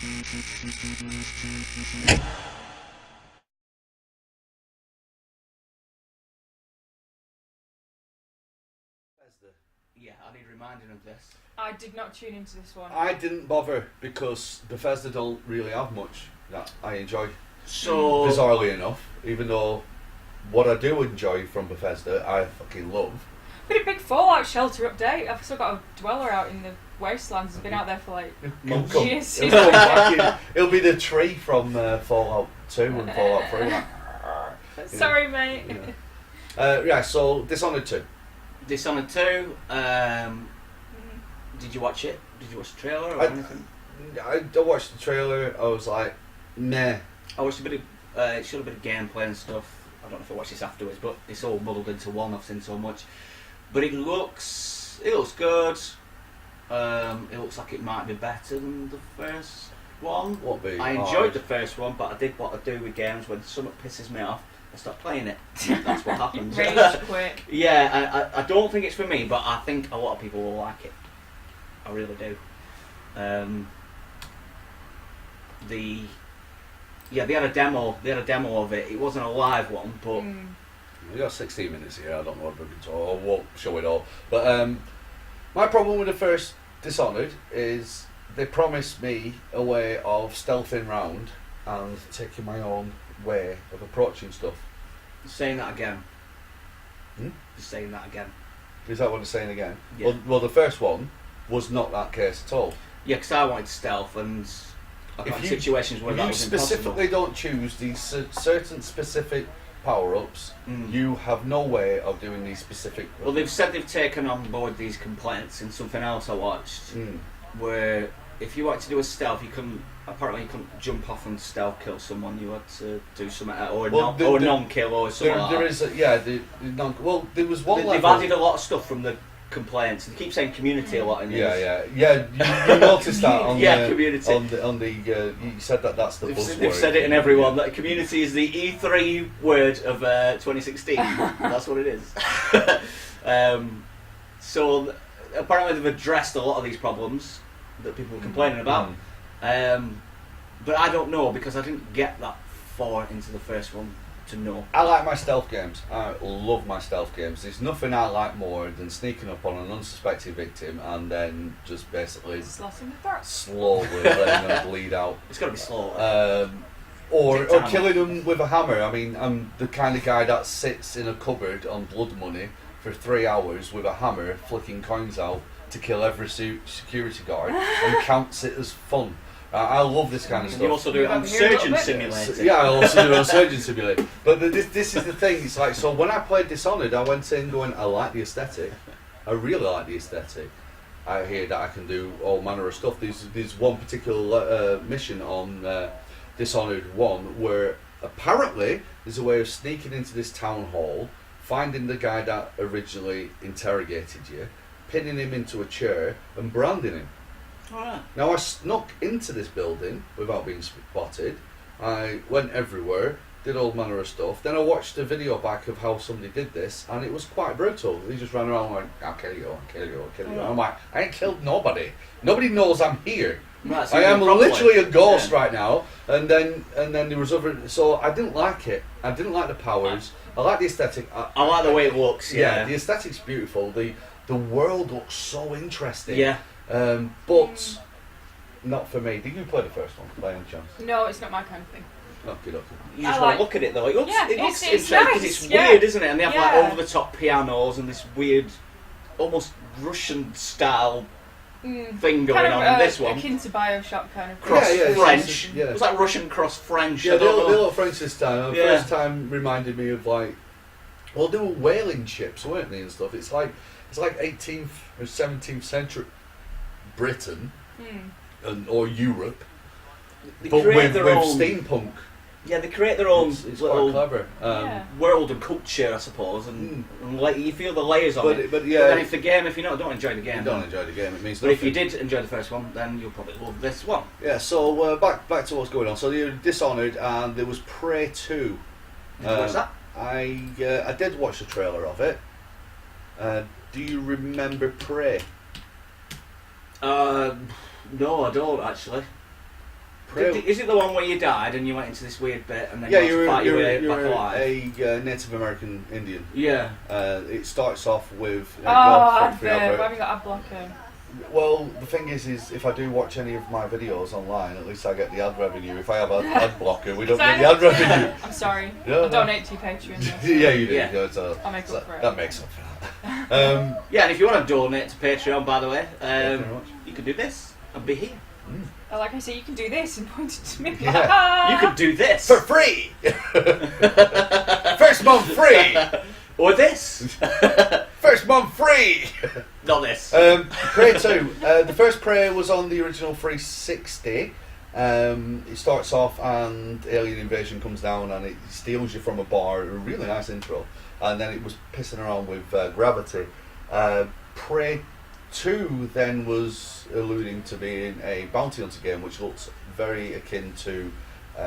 Yeah, I need reminding of this. I did not tune into this one. I didn't bother because Bethesda don't really have much that I enjoy. So Bizarrely enough, even though what I do enjoy from Bethesda, I fucking love. Pretty big Fallout shelter update. I've still got a dweller out in the wastelands. It's been out there for like years. It'll, come back in. It'll be the tree from Fallout 2 and Fallout 3. Like, Sorry, mate. Yeah, so Dishonored 2. Dishonored 2. Did you watch it? Did you watch the trailer or anything? I watched the trailer. I was like, nah. I watched a bit of. It showed a bit of gameplay and stuff. I don't know if I watched this afterwards, but it's all muddled into one. I've seen so much, but it looks good. It looks like it might be better than the first one. Won't be. I enjoyed the first one, but I did what I do with games when something pisses me off. I stop playing it. That's what happens. Rage quit. Yeah, I don't think it's for me, but I think a lot of people will like it. I really do. They had a demo. They had a demo of it. It wasn't a live one, but we got 16 minutes here. I don't know if we can talk. I won't show it all. But my problem with the first Dishonored is they promised me a way of stealthing round and taking my own way of approaching stuff. saying that again. Hmm? Just saying that again. Is that what they're saying again? Yeah. Well, the first one was not that case at all. Yeah, because I wanted stealth, and I've had situations where that was impossible. You specifically don't choose these certain specific power-ups, you have no way of doing these specific... Well, they've said they've taken on board these complaints in something else I watched, where if you wanted to do a stealth, you couldn't jump off and stealth kill someone. You had to do something, or non-kill, or something like that. There is, well, there was one They've level... added a lot of stuff from the complaints. They keep saying community a lot in this. Yeah. You noticed that on community. On the you said that's the buzzword. They've said it in everyone that community is the E3 word of 2016. That's what it is. So apparently they've addressed a lot of these problems that people were complaining about. But I don't know, because I didn't get that far into the first one to know. I like my stealth games. I love my stealth games. There's nothing I like more than sneaking up on an unsuspecting victim and then just basically slashing the throat, slowly letting them bleed out. It's got to be slow. Or killing them with a hammer. I mean, I'm the kind of guy that sits in a cupboard on blood money for 3 hours with a hammer, flicking coins out to kill every security guard and counts it as fun. I love this kind of stuff. You also do it on Surgeon Simulator. Yeah, I also do it on Surgeon Simulator. But this is the thing. It's like, so when I played Dishonored, I went in going, I like the aesthetic. I really like the aesthetic. I hear that I can do all manner of stuff. There's one particular mission on Dishonored 1 where apparently there's a way of sneaking into this town hall, finding the guy that originally interrogated you, pinning him into a chair and branding him. Right. Now I snuck into this building without being spotted. I went everywhere, did all manner of stuff. Then I watched a video back of how somebody did this, and it was quite brutal. They just ran around like, I'll kill you, I'll kill you, I'll kill you. I'm like, I ain't killed nobody. Nobody knows I'm here. Right, so I am literally a ghost right now. And then there was other. So I didn't like it. I didn't like the powers. I like the aesthetic. I like the way it looks. Yeah, the aesthetic's beautiful. The world looks so interesting. Yeah. But not for me. Did you play the first one by any chance? No, it's not my kind of thing. Okay. You just want to look at it though. It looks it's interesting because nice. it's weird, isn't it? And they have like over-the-top pianos and this weird, almost Russian style thing going on in this one. Akin to Bioshock kind of. Cross French. Yeah. It was like Russian cross French. Yeah, they look French this time. The Yeah. first time reminded me of like, well, they were whaling ships, weren't they, and stuff. It's like 18th or 17th century Britain or Europe, but with steampunk. Yeah, they create their own It's little quite clever. world and culture, I suppose, and you feel the layers on it. But then if you don't enjoy the game, you don't enjoy the game. It means but nothing. if you did enjoy the first one, then you'll probably love this one. Yeah. So back to what's going on. So you're Dishonored, and there was Prey 2. What's that? I did watch the trailer of it. Do you remember Prey? No, I don't actually. Is it the one where you died and you went into this weird bit and then Yeah, you had to fight your way you're back alive? a Native American Indian. Yeah. It starts off with... I've got ad blocker. Well, the thing is if I do watch any of my videos online, at least I get the ad revenue. If I have an ad blocker, we don't get the ad revenue. I'm sorry. Yeah, I donate to your Patreon. Yeah, you do. Yeah. I'll make up for it. That makes up for that. Yeah, and if you want to donate to Patreon, by the way, Thank you very much. you can do this and be here. Like I say, you can do this and point it to me. Yeah. You can do this. For free! First month free! Or this. First month free! Not this. Prey 2. The first Prey was on the original 360. It starts off and alien invasion comes down and it steals you from a bar. A really nice intro. And then it was pissing around with gravity. Prey 2 then was alluding to being a bounty hunter game, which looks very akin to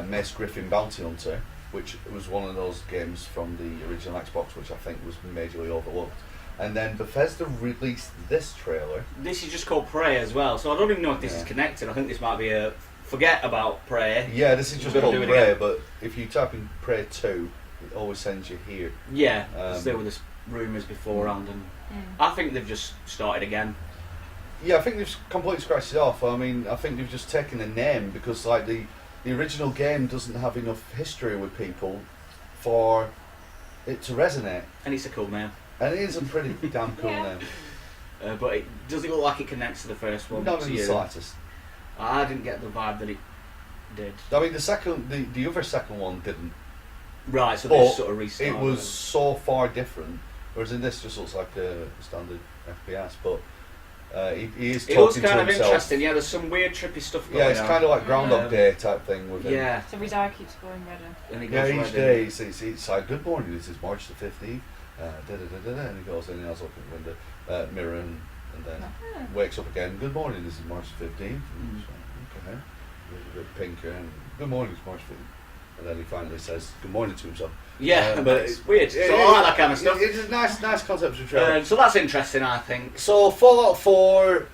Mace Griffin Bounty Hunter, which was one of those games from the original Xbox, which I think was majorly overlooked. And then Bethesda released this trailer. This is just called Prey as well, so I don't even know if this is connected. I think this might be a forget about Prey. Yeah, this is just We're called gonna do it Prey, again. but if you type in Prey 2, it always sends you here. Yeah, there were the rumours beforehand, and I think they've just started again. Yeah, I think they've completely scratched it off. I mean, I think they've just taken the name because, like, the original game doesn't have enough history with people for it to resonate. And it's a cool name. And it is a pretty damn cool Yeah. name. But does it look like it connects to the first one? Not to in the you? slightest. I didn't get the vibe that it did. I mean, the other second one didn't. Right, so they But just sort of restarted. it was so far different, whereas in this just looks like a standard FPS, but he is talking It was to kind of himself. interesting, yeah, there's some weird trippy stuff going on. Yeah, it's kind of like Groundhog Day type thing with him. Yeah. So his eye keeps glowing redder. And he Yeah, goes each right day in. it's like, good morning, this is March the 15th, and he goes in and has a look at the window, mirror, and then wakes up again, good morning, this is March the 15th, and it's like, okay, a bit pinker, and good morning, it's March 15th, and then he finally says good morning to himself. Yeah, but it's weird. So I like that kind of stuff. It's a nice concept of trailer. So that's interesting, I think. So Fallout 4,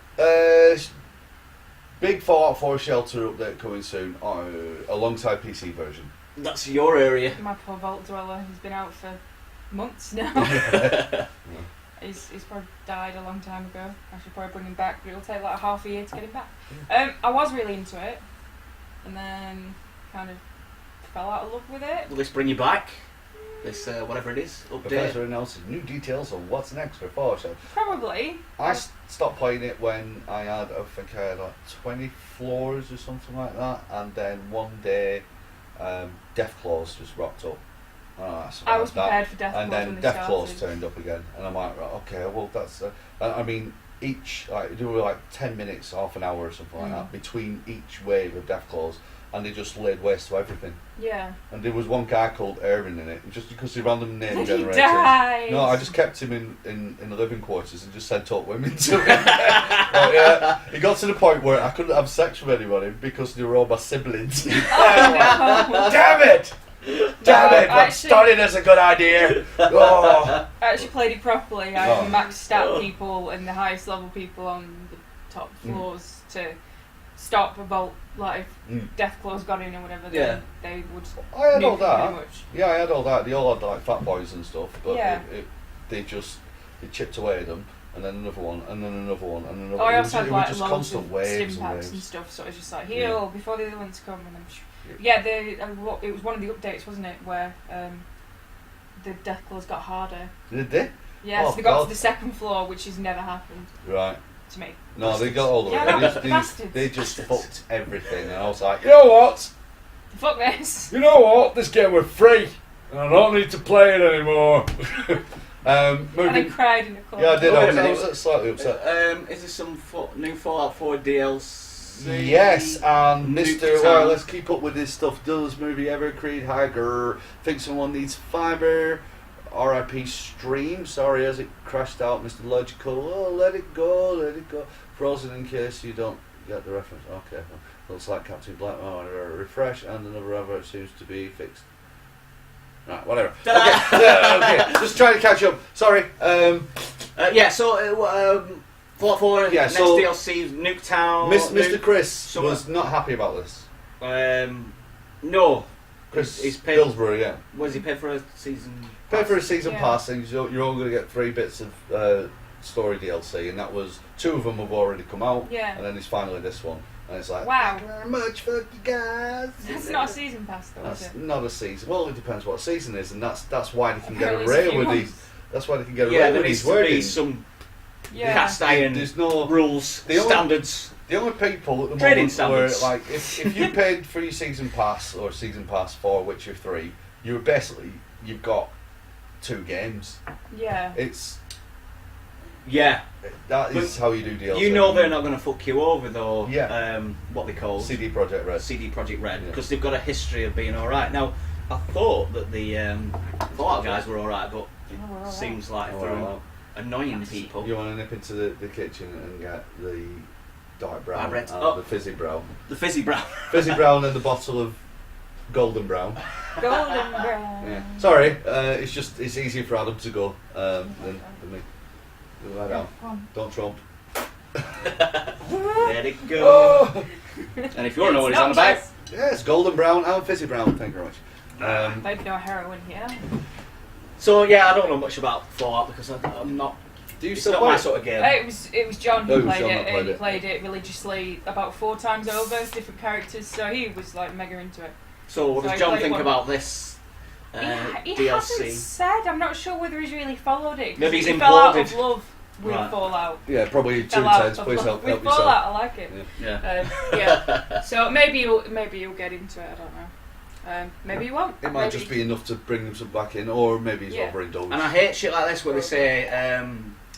big Fallout 4 shelter update coming soon, alongside PC version. That's your area. My poor Vault Dweller, he's been out for months now. He's probably died a long time ago. I should probably bring him back, but it'll take like half a year to get him back. I was really into it, and then kind of fell out of love with it. Will this bring you back? This, whatever it is, update? Bethesda announces new details on what's next for Fallout shelter. Probably. I stopped playing it when I had like 20 floors or something like that, and then one day Deathclaws just rocked up. I was prepared for Deathclaws and then when they Deathclaws started. turned up again, and I'm like, right, okay, well that's. I mean, each there were like 10 minutes, half an hour or something like that between each wave of Deathclaws, and they just laid waste to everything. Yeah. And there was one guy called Erwin in it, just because he random name He generated. died. No, I just kept him in the living quarters and just sent up women to him. But, yeah, it got to the point where I couldn't have sex with anybody because they were all my siblings. Oh, no. Damn it! Damn it! What started as a good idea. Oh. I actually played it properly. I maxed stat people and the highest level people on the top floors to stop a vault. Like if Deathclaws got in or whatever, then they would. I had all nuke that. pretty much. Yeah, I had all that. They all had like fat boys and stuff, but Yeah. they chipped away at them, and then another one, and then another one, and another Oh, one. I also had It was like just loads constant of waves stim and packs and waves. stuff, so it was just like heal before the other ones come, and then it was one of the updates, wasn't it, where the Deathclaws got harder. Did they? Yeah, Oh, so they got God. to the second floor, which has never happened Right. to me. No, they got all the way. Yeah, no, They bastards. they just fucked everything, and I was like, you know what? Fuck this. You know what? This game was free, and I don't need to play it anymore. And I Moving. cried in the corner. Yeah, I did. Oh, I was slightly upset. Is there some new Fallout 4 DLC? Yes, and Mr. Nuketown. Well, let's keep up with this stuff. Does this movie ever create Hager? Think someone needs fiber? RIP stream. Sorry, as it crashed out, Mr. Logical. Oh, let it go, let it go. Frozen in case you don't get the reference. Okay, looks like Captain Black. Oh, refresh, and another advert seems to be fixed. Right, whatever. Okay, okay. Just trying to catch up. Sorry. Fallout 4 Yeah, next so DLC, Nuketown. Mr. Chris Summer. was not happy about this. No. Chris He's paid. Pillsbury, yeah. Was he paid for a season? Pay for a season Yeah. pass, and you're only going to get 3 bits of story DLC, and that was 2 of them have already come out, Yeah. and then there's finally this one, and it's like, Wow. thank you very much, fuck you guys. That's not a season pass though, is That's it? not a season. Well, it depends what season is, and that's why they can Apparently get it's a away few with months. these. That's why they can get Yeah, away there with needs these to be wordings. some Yeah. cast iron There's no rules, The only- standards. The only people at the Trading moment were standards. like, if you paid for your season pass or season pass for Witcher 3, you were basically you've got 2 games. Yeah. It's Yeah. that is But how you do DLC. You know they're not going to fuck you over though. Yeah. What they call CD Projekt Red. CD Projekt Red, Yeah. because they've got a history of being alright. Now, I thought that the Fallout guys were alright, but Oh, we're all right. seems like Oh, they're well. annoying people. You want to nip into the kitchen and get the dark brown red. and Oh. the fizzy brown. The fizzy brown. Fizzy brown and the bottle of golden brown. Golden brown. Yeah. Sorry, it's easier for Adam to go than me. Go right down. Come on. Don't trump. There it goes. Oh! And if you want to know what It's he's on about, noxious. Yeah, it's golden brown and fizzy brown. Thank you very much. Maybe no heroin here. so yeah, I don't know much about Fallout because I'm not. Do you It's still not play my it? sort of game. It was John Oh, who it was played John it, that played and he it. played it religiously about 4 times over, different characters, so he was like mega into it. So what So does I John played think one. about this He DLC? hasn't said, I'm not sure whether he's really followed it. 'cause Maybe he's he fell out of imploded. love with Right. Fallout. Yeah, probably too Fell out intense. of Please love help with yourself. Fallout, I like it. Yeah. Yeah. So maybe you'll get into it, I don't know. Maybe you won't. It might just be enough to bring them some back in, or maybe he's Yeah. overindulged. And I hate shit like this where they say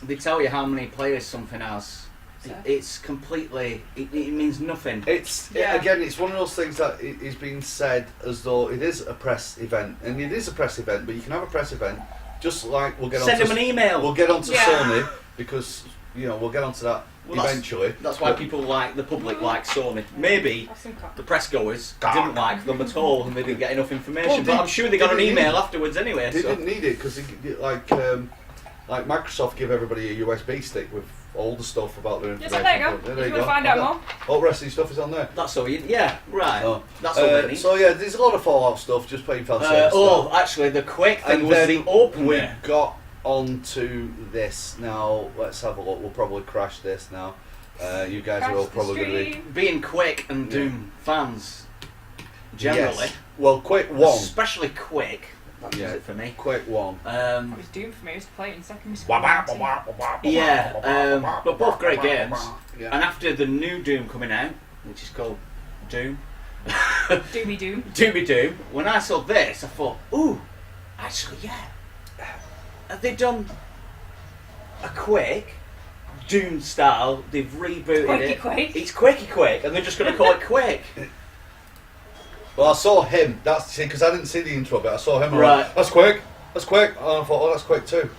they tell you how many players something has. So. It's completely. It means nothing. It's Yeah. again, it's one of those things that is being said as though it is a press event, and it is a press event. But you can have a press event, just like we'll get Send on them an email. We'll get onto Yeah. Sony because we'll get onto that Well, that's- eventually. That's why But people like the public like Sony. Maybe Have some coffee. the press goers didn't like them at all and they didn't get enough information. Well, but I'm sure they got an email afterwards anyway. They So. didn't need it because like Microsoft give everybody a USB stick with all the stuff about their Yeah, information. so there you go. There If you you want to find out more. All the rest of the stuff is on there. That's all. Yeah, right. Oh. That's all they need. So yeah, there's a lot of Fallout stuff. Just plain fancy. Actually, the Quake thing And was then the opener. we got onto this now. Let's have a look. We'll probably crash this now. You guys are all Crash the probably going to be. stream. Being Quake and Doom fans, generally, Yes. Well, Quake 1. especially Quake, that Yeah. does it for me. Quake 1. It was Doom for me. I used to play it in secondary school. But both great games. Yeah. And after the new Doom coming out, which is called Doom, Doomy Doom. Doomy Doom, when I saw this, I thought, ooh, actually, yeah. Have they done a Quake, Doom style? They've rebooted Quakey it. Quake. It's Quakey Quake, and they're just going to call it Quake. Well, I saw him. That's because I didn't see the intro bit. I saw him. And I Right. went, that's Quake. That's Quake. And I thought, oh, that's Quake 2.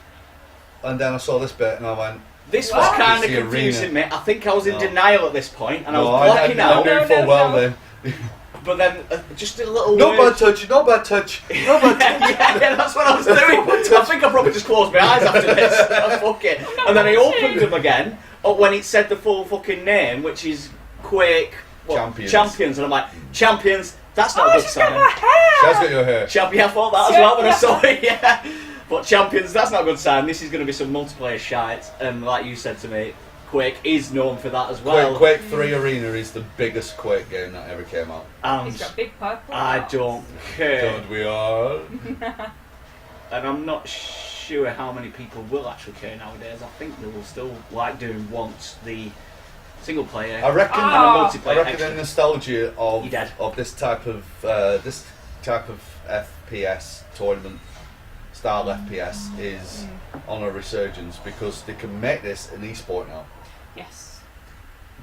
And then I saw this bit, and I went, This Wow. was kind of It's the confusing me. I think I was in No. denial at this point, and I no, was blocking I out. knew full No, well no. then. But then just a little No word. bad touch. No bad touch. No bad touch. yeah, that's what I was doing. I think I probably just closed my eyes after this. Oh, fuck it. And then I opened them again when it said the full fucking name, which is Quake Champions. and I'm like, Champions. That's not Oh, a good she's got sign. my hair! She has got your hair. Champion, I thought that as well when I saw it. Yeah, but Champions. That's not a good sign. This is going to be some multiplayer shite. And like you said to me, Quake is known for that as well. Quake 3 Arena is the biggest Quake game that ever came out. He's got big purple. I eyes. don't care. Don't we all? And I'm not sure how many people will actually care nowadays. I think they will still like doing once the single player I reckon. and Ah. the I multiplayer reckon extra. the nostalgia You dead. of this type of FPS tournament style FPS is on a resurgence because they can make this an esport now. Yes.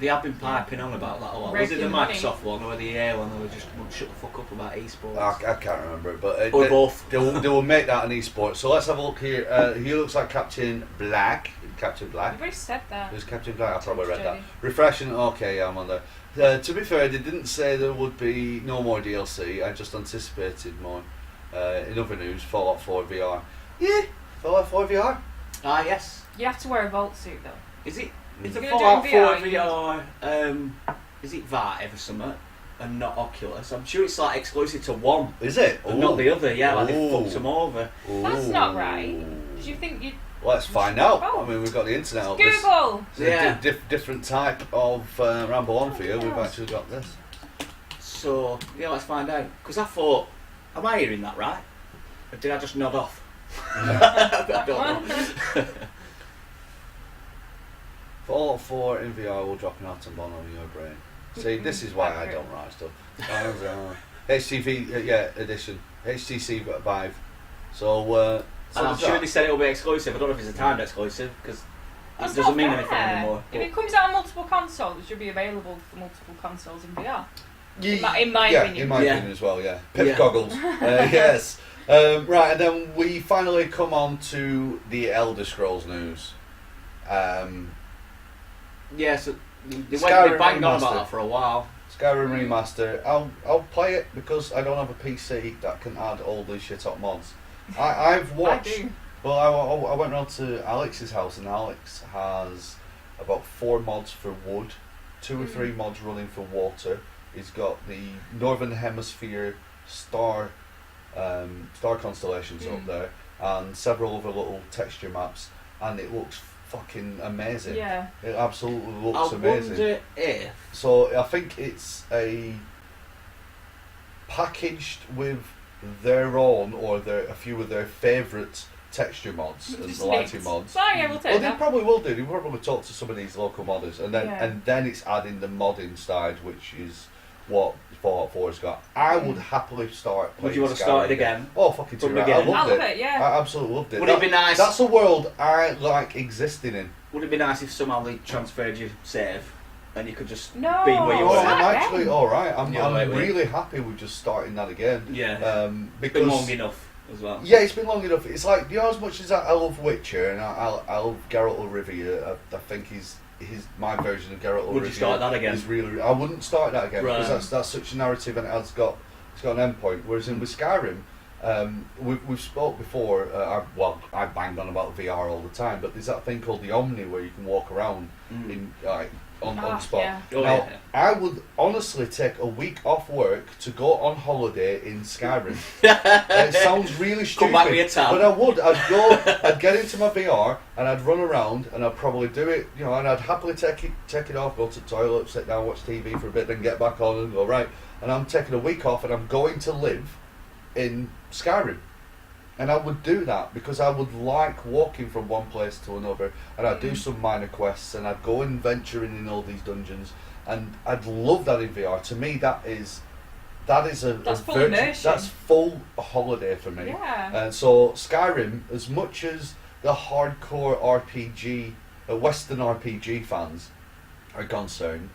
They have been piping on about that a lot. Was it the Raking money. Microsoft one or the EA one? They were just won't shut the fuck up about esports. I can't remember it, but Or both. they will make that an esport. So let's have a look here. He looks like Captain Black. Captain Black. You've already said that. Who's Captain Black? I probably read that. Journey. Refreshing. Okay, yeah, I'm on there. To be fair, they didn't say there would be no more DLC. I just anticipated more. In other news, Fallout 4 VR. Yeah, Fallout 4 VR. Ah, yes. You have to wear a vault suit though. Is it? Is You're the gonna do Fallout it 4 in VR, VR? Is it Vive or something? and not Oculus. I'm sure it's like exclusive to one, Is it? and not the other. Yeah, like they Ooh. fucked them over. That's not right. Do you think you Let's find out. Oh. I mean, we've got the internet out. This Google? Yeah. different type of ramble on for you. We've actually got this. So yeah, let's find out. Because I thought, am I hearing that right? Or did I just nod off? I don't know. Fallout 4 in VR will drop an atom bomb on your brain. See, this is why I don't write stuff. HTV, edition. HTC Vive. So, And I'm sure they said it will be exclusive. I don't know if it's a timed exclusive because it That's doesn't not mean fair. anything anymore. If it comes out on multiple consoles, it should be available for multiple consoles in VR. yeah, In my yeah, opinion. in my Yeah. opinion as well, yeah. Pip Yeah. goggles. Yes. Right, and then we finally come on to the Elder Scrolls news. Yeah, so they Skyrim banged on Remastered. about that for a while. Skyrim Remaster. I'll play it because I don't have a PC that can add all these shit up mods. I've watched. I do. Well, I went round to Alex's house, and Alex has about 4 mods for wood, 2 or 3 mods running for water. He's got the Northern Hemisphere star constellations up there, and several other little texture maps, and it looks fucking amazing. Yeah. It absolutely looks I amazing. wonder if So I think it's a packaged with their own or a few of their favourite texture mods and Just the lighting mixed. mods. So yeah, we'll Well, take they that. probably will do. They probably talk to some of these local modders, and then it's adding the modding side, which is what Fallout 4's got. I would happily start playing would you want to Skyrim start it again? Oh, fucking From do the it. I beginning? loved I love it. it, yeah. I absolutely loved it. Would it be nice? That's a world I like existing in. Would it be nice if somehow they transferred your save and you could just No. be where you Oh, were? Start I'm again. actually alright. I'm Yeah, right, really happy with just starting that again. Yeah, it's Because been long enough as well. yeah, it's been long enough. It's like, you know, as much as I love Witcher and I love Geralt of Rivia, I think my version of Geralt of Rivia. Would you start that again? Is really, I wouldn't start that again Right. because that's such a narrative and it's got an end point. Whereas with Skyrim, we've spoke before. I banged on about VR all the time, but there's that thing called the Omni where you can walk around in on spot. Yeah. Oh, Now, yeah. I would honestly take a week off work to go on holiday in Skyrim. It sounds really stupid, Come back with your tab. but I would. I'd get into my VR and I'd run around and I'd probably do it, and I'd happily take it off, go to the toilet, sit down, watch TV for a bit, then get back on and go right. And I'm taking a week off and I'm going to live in Skyrim. And I would do that because I would like walking from one place to another, and I'd do some minor quests, and I'd go and venturing in all these dungeons, and I'd love that in VR. To me, that's full immersion. That's full holiday for me. Yeah. And so Skyrim, as much as the hardcore RPG, Western RPG fans are concerned,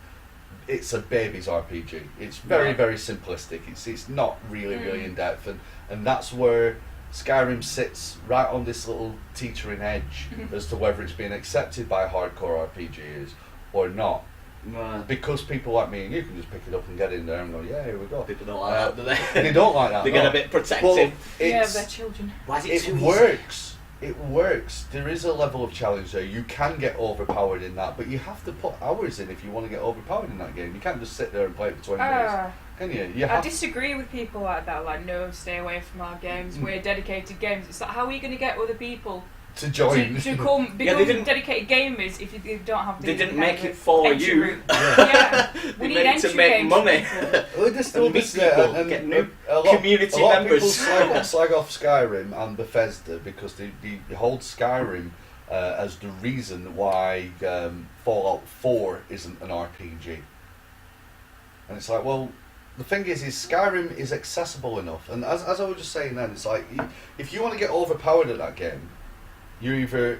it's a baby's RPG. It's very, Right. very simplistic. It's not really, really in depth, and that's where Skyrim sits right on this little teetering edge as to whether it's being accepted by hardcore RPGs or not. Right. Because people like me and you can just pick it up and get in there and go, yeah, here we go. People don't like that, do they? They don't like that. They get no. a bit But protective. Yeah, it's, they're children. Why is it it too easy? works. It works. There is a level of challenge there. You can get overpowered in that, but you have to put hours in if you want to get overpowered in that game. You can't just sit there and play it for 20 minutes. Can you? You I have disagree with people like that, like, no, stay away from our games, we're dedicated games. It's like, how are you going to get other people to join. to become they didn't- dedicated gamers if you don't have the They didn't kind make of it for entry you. route? Yeah, They we made need it to entry make games money. for people. Well, there's still And meet this people, get new community a lot members. Of people slag off Skyrim and Bethesda because they hold Skyrim as the reason why Fallout 4 isn't an RPG. And it's like, well, the thing is Skyrim is accessible enough. And as I was just saying then, it's like, if you want to get overpowered at that game, you're either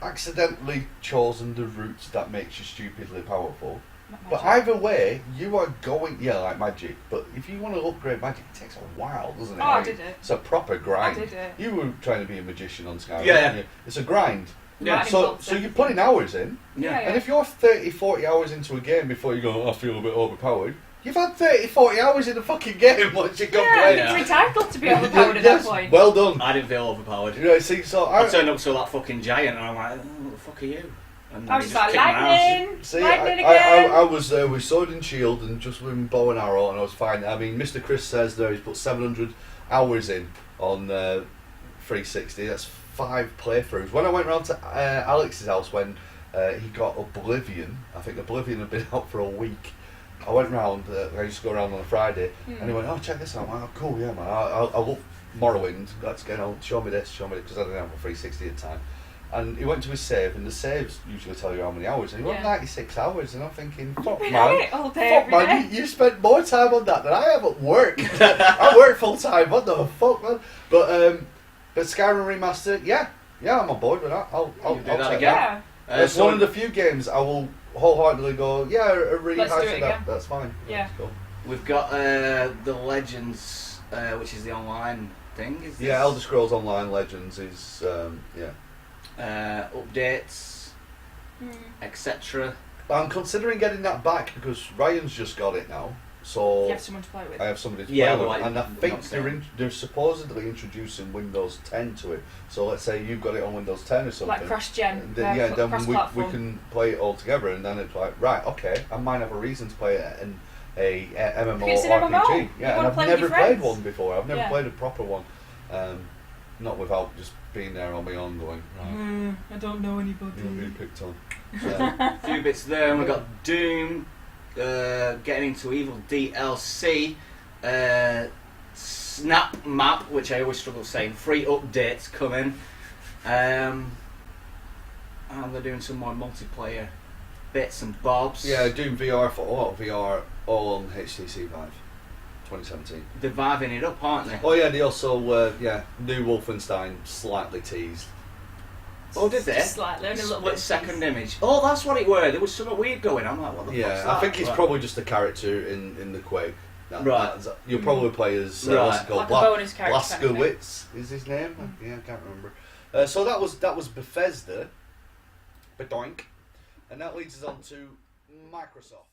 accidentally chosen the route that makes you stupidly powerful. But either way, you are going, like magic. But if you want to upgrade magic, it takes a while, doesn't it? Oh, I did it. It's a proper grind. I did it. You were trying to be a magician on Skyrim, Yeah. weren't you? It's a grind. Yeah. Right. So involves you're everything. putting hours in, Yeah. and if you're 30, 40 hours into a game before you go, I feel a bit overpowered, you've had 30, 40 hours in the fucking game once you go Yeah, play. Yeah. you're entitled to be overpowered at that Yes, point. well done. I didn't feel overpowered. You know, see, so I turned up to that fucking giant and I'm like, oh, what the fuck are you? And I was you just like, kick 'em out. lightning! See, Lightning I again! was there with sword and shield and just with bow and arrow, and I was fine. I mean, Mr. Chris says there he's put 700 hours in on 360. That's 5 playthroughs. When I went round to Alex's house when he got Oblivion, I think Oblivion had been out for a week. I went round, I used to go around on a Friday, and he went, oh, check this out. I'm like, oh, cool, yeah, man. I love Morrowind. Let's get on, show me this, because I didn't have a 360 at the time. And he went to his save, and the saves usually tell you how many hours. And he went 96 hours, and I'm thinking, fuck, man. All day, Fuck, man, you spent more time on that than I have at work. I work full time, what the fuck, man? But Skyrim Remastered, yeah, I'm on board with that. I'll do that check again. that. It's one of the few games I will wholeheartedly go, yeah, a rehash Let's do it of that. again. That's fine. Yeah. That's cool. We've got the Legends, which is the online thing. Is this? Yeah, Elder Scrolls Online Legends is, updates, etc. I'm considering getting that back because Ryan's just got it now. So You have someone to play with. I have somebody to Yeah, play with, like, and I think not saying. they're supposedly introducing Windows 10 to it. So let's say you've got it on Windows 10 or something. Like cross-gen. Then, then we cross-platform. can play it all together, and then it's like, right, okay, I might have a reason to play it in a It's an MMORPG. MMO. You Yeah, wanna and play I've with never your played friends. one before. I've never Yeah. played a proper one, not without just being there on my own, going, right, I don't know anybody. you're being picked on. So, A few bits there, and we've got Doom, getting into Evil DLC, Snap Map, which I always struggle saying, free updates coming, and they're doing some more multiplayer bits and bobs. yeah, doing VR for VR all on HTC Vive 2017. They're vibing it up, aren't they? Oh yeah, they also new Wolfenstein slightly teased. Oh, did they? Just slightly, only a little Split bit. second image. Oh, that's what it were. There was something weird going on. I'm like, what the fuck's Yeah, that? I think it's Right. probably just a character in the Quake. Right. You'll probably play as Right. what's it called? Like a bonus character kind of thing. Blaskowitz is his name. Yeah, I can't remember. So that was Bethesda, Bedoink, and that leads us on to Microsoft.